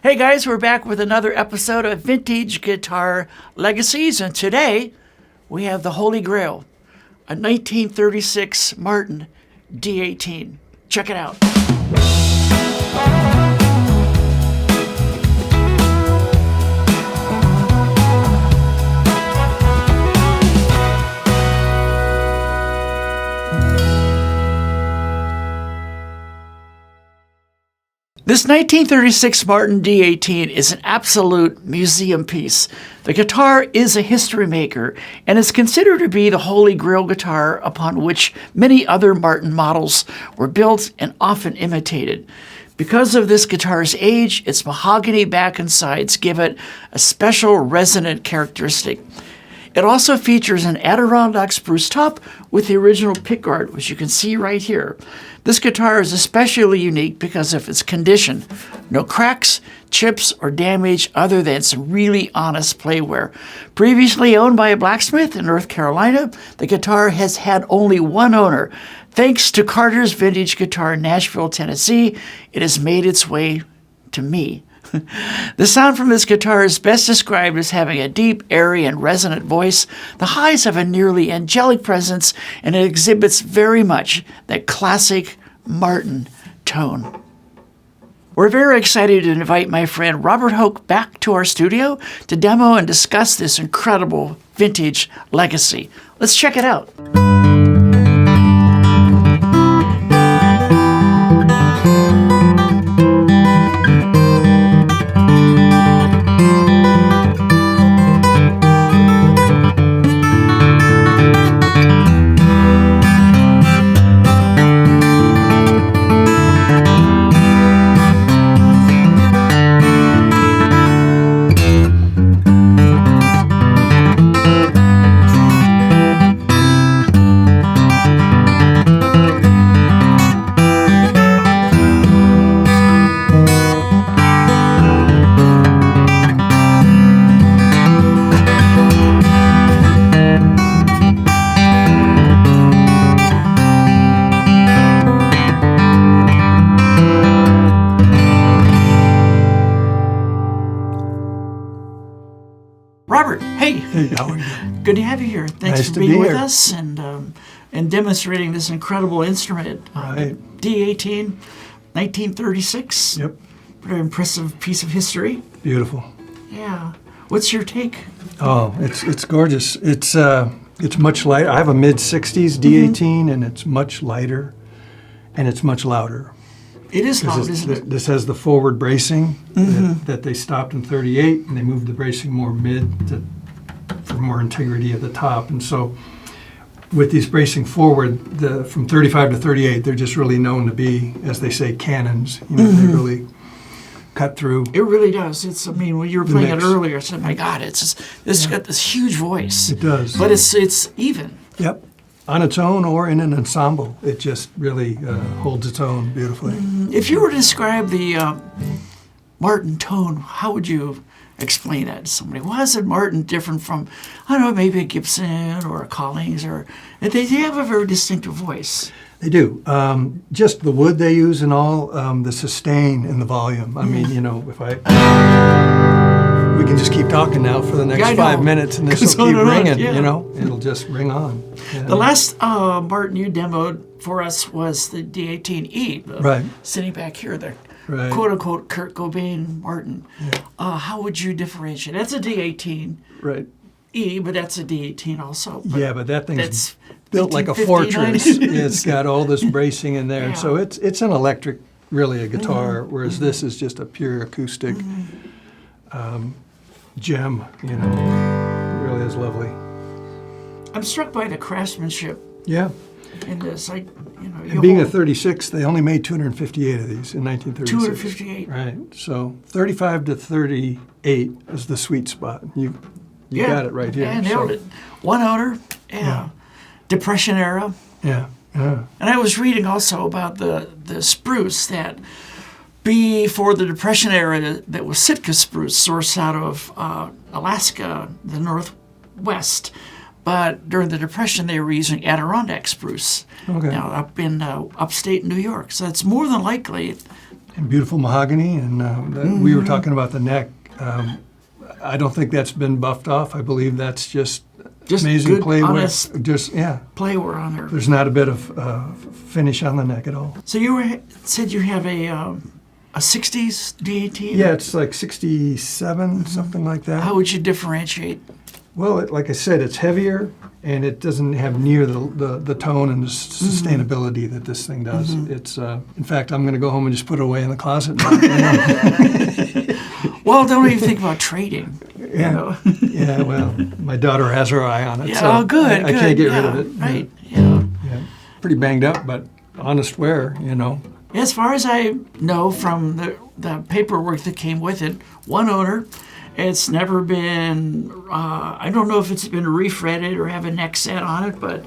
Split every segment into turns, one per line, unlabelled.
Hey guys, we're back with another episode of Vintage Guitar Legacies, and today we have the Holy Grail, a 1936 Martin D-18. Check it out. This 1936 Martin D-18 is an absolute museum piece. The guitar is a history maker and is considered to be the holy grail guitar upon which many other Martin models were built and often imitated. Because of this guitar's age, its mahogany back and sides give it a special resonant characteristic. It also features an Adirondack spruce top with the original pickguard, which you can see right here. This guitar is especially unique because of its condition. No cracks, chips, or damage other than some really honest playwear. Previously owned by a blacksmith in North Carolina, the guitar has had only one owner. Thanks to Carter's Vintage Guitar in Nashville, Tennessee, it has made its way to me. The sound from this guitar is best described as having a deep, airy, and resonant voice. The highs have a nearly angelic presence, and it exhibits very much that classic Martin tone. We're very excited to invite my friend Robert Hoke back to our studio to demo and discuss this incredible vintage legacy. Let's check it out. Robert, hey.
Hey, how are you?
Good to have you here. Thanks
Nice
for
to
being
be
with
here.
us and demonstrating this incredible instrument.
Right.
D-18, 1936.
Yep.
Very impressive piece of history.
Beautiful.
Yeah. What's your take?
Oh, it's gorgeous. It's much lighter. I have a mid-60s D-18, and it's much lighter, and it's much louder.
It is loud, isn't it?
This has the forward bracing that they stopped in 38, and they moved the bracing more mid for more integrity at the top. And so with these bracing forward, from 35 to 38, they're just really known to be, as they say, cannons. You know, they really cut through.
It really does. When you were playing it
mix.
earlier, I said, my God, it's got this huge voice.
It does.
But it's even.
Yep. On its own or in an ensemble, it just really holds its own beautifully.
If you were to describe the Martin tone, how would you explain that to somebody? Why is it Martin different from, I don't know, maybe a Gibson or a Collings? They have a very distinctive voice.
They do. Just the wood they use and all, the sustain and the volume. I mean, you know, we can just keep talking now for the next 5 minutes, and this will keep ringing.
Yeah.
You know, it'll just ring on. Yeah.
The last Martin you demoed for us was the D-18E,
Right.
sitting back here, the
Right.
quote-unquote Kurt Cobain Martin.
Yeah.
How would you differentiate? That's a D-18E,
Right.
but that's a D-18 also.
Yeah, but that thing's
That's
built like a
1959.
fortress. It's got all this bracing in there.
Yeah.
So it's an electric, really a guitar, whereas this is just a pure acoustic gem, you know. It really is lovely.
I'm struck by the craftsmanship
Yeah.
in this.
And being a 36, they only made 258 of these in 1936.
258.
Right. So 35 to 38 is the sweet spot. You got it right here.
Yeah, nailed it. One owner,
Yeah.
Depression era.
Yeah. Yeah.
And I was reading also about the spruce that before the Depression era that was Sitka spruce, sourced out of Alaska, the Northwest. But during the Depression, they were using Adirondack spruce.
Okay.
Now up in upstate New York. So it's more than likely
and beautiful mahogany. And we were talking about the neck. I don't think that's been buffed off. I believe that's just amazing
good,
playwear.
honest
Playwear
on there.
There's not a bit of finish on the neck at all.
So you said you have a 60s D-18?
Yeah, it's like 67, something like that.
How would you differentiate?
Well, like I said, it's heavier, and it doesn't have near the tone and the sustainability that this thing does. It's in fact, I'm going to go home and just put it away in the closet now.
Well, don't even think about trading.
Yeah, yeah. Well, my daughter has her eye on it,
Yeah,
so
good.
I can't get rid of it.
Right. Yeah.
Yeah, pretty banged up, but honest wear,
As far as I know from the paperwork that came with it, one owner. It's never been, I don't know if it's been refretted or have a neck set on it, but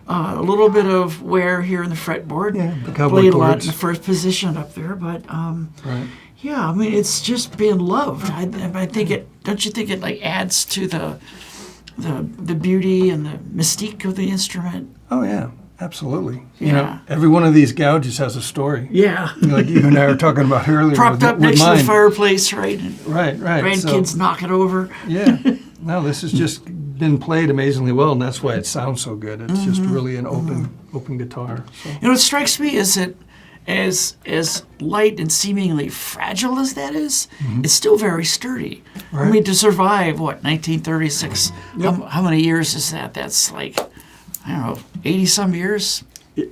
a little bit of wear here in the fretboard.
Yeah, the cowboy
played a lot
chords.
in the first position up there, but
Right.
yeah, I mean, it's just being loved. I think don't you think it like adds to the beauty and the mystique of the instrument?
Oh yeah, absolutely.
Yeah.
Every one of these gouges has a story.
Yeah.
Like you and I were talking about earlier.
Propped up
with
next to
mine.
the fireplace, right? And
Right.
grandkids knock it over.
Yeah. No, this has just been played amazingly well, and that's why it sounds so good. It's just really an open guitar. So.
What strikes me is that as light and seemingly fragile as that is, it's still very sturdy.
Right.
I mean, to survive, 1936,
Yep.
how many years is that? That's like, I don't know, 80-some years?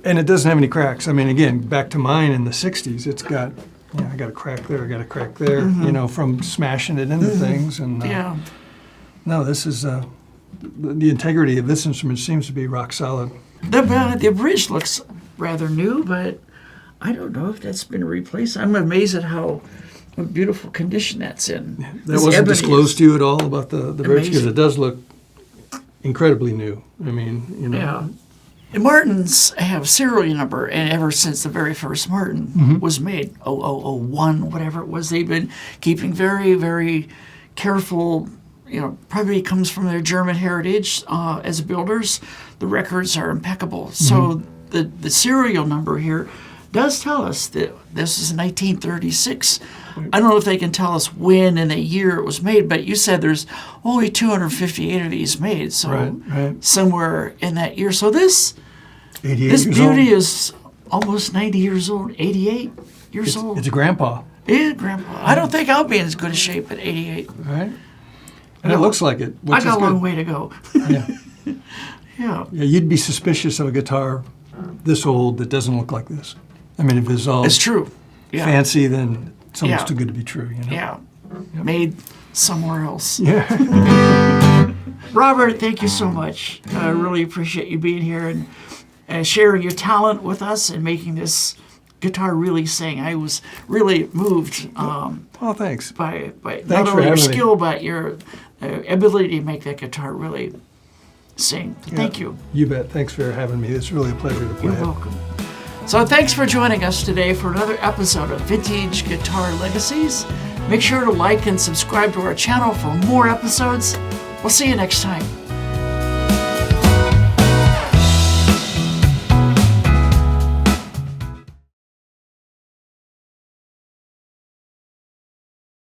And it doesn't have any cracks. I mean, again, back to mine in the 60s, it's got, I got a crack there, I got a crack there, from smashing it into things. And
Yeah.
no, this is, the integrity of this instrument seems to be rock solid.
The bridge looks rather new, but I don't know if that's been replaced. I'm amazed at how beautiful condition that's in.
That
This
wasn't
ebony
disclosed
is-
to you at all about the bridge, because
Amazing.
it does look incredibly new. I mean,
Yeah. And Martins have serial number, and ever since the very first Martin was made, 0001, whatever it was, they've been keeping very, very careful. Probably comes from their German heritage as builders. The records are impeccable. So the serial number here does tell us that this is 1936. I don't know if they can tell us when in the year it was made, but you said there's only 258 of these made, so
Right.
somewhere in that year. So this
88
this
years
beauty
old.
is almost 90 years old, 88 years old.
It's a grandpa,
Yeah, Grandpa. I don't think I'll be in as good a shape at 88.
right? And it looks like it, which
I got
is
a long
good.
way to go.
Yeah.
Yeah.
Yeah, you'd be suspicious of a guitar this old that doesn't look like this. I mean, if it's all
It's true. Yeah.
fancy, then it's almost
Yeah.
too good to be true,
Yeah. Made somewhere else.
Yeah.
Robert, thank you so much. I really appreciate you being here and sharing your talent with us and making this guitar really sing. I was really moved
Oh, thanks.
by
Thanks
not
for
only your
having me.
skill, but your ability to make that guitar really sing. Thank you.
You bet. Thanks for having me. It's really a pleasure to play
You're
it.
welcome. So thanks for joining us today for another episode of Vintage Guitar Legacies. Make sure to like and subscribe to our channel for more episodes. We'll see you next time.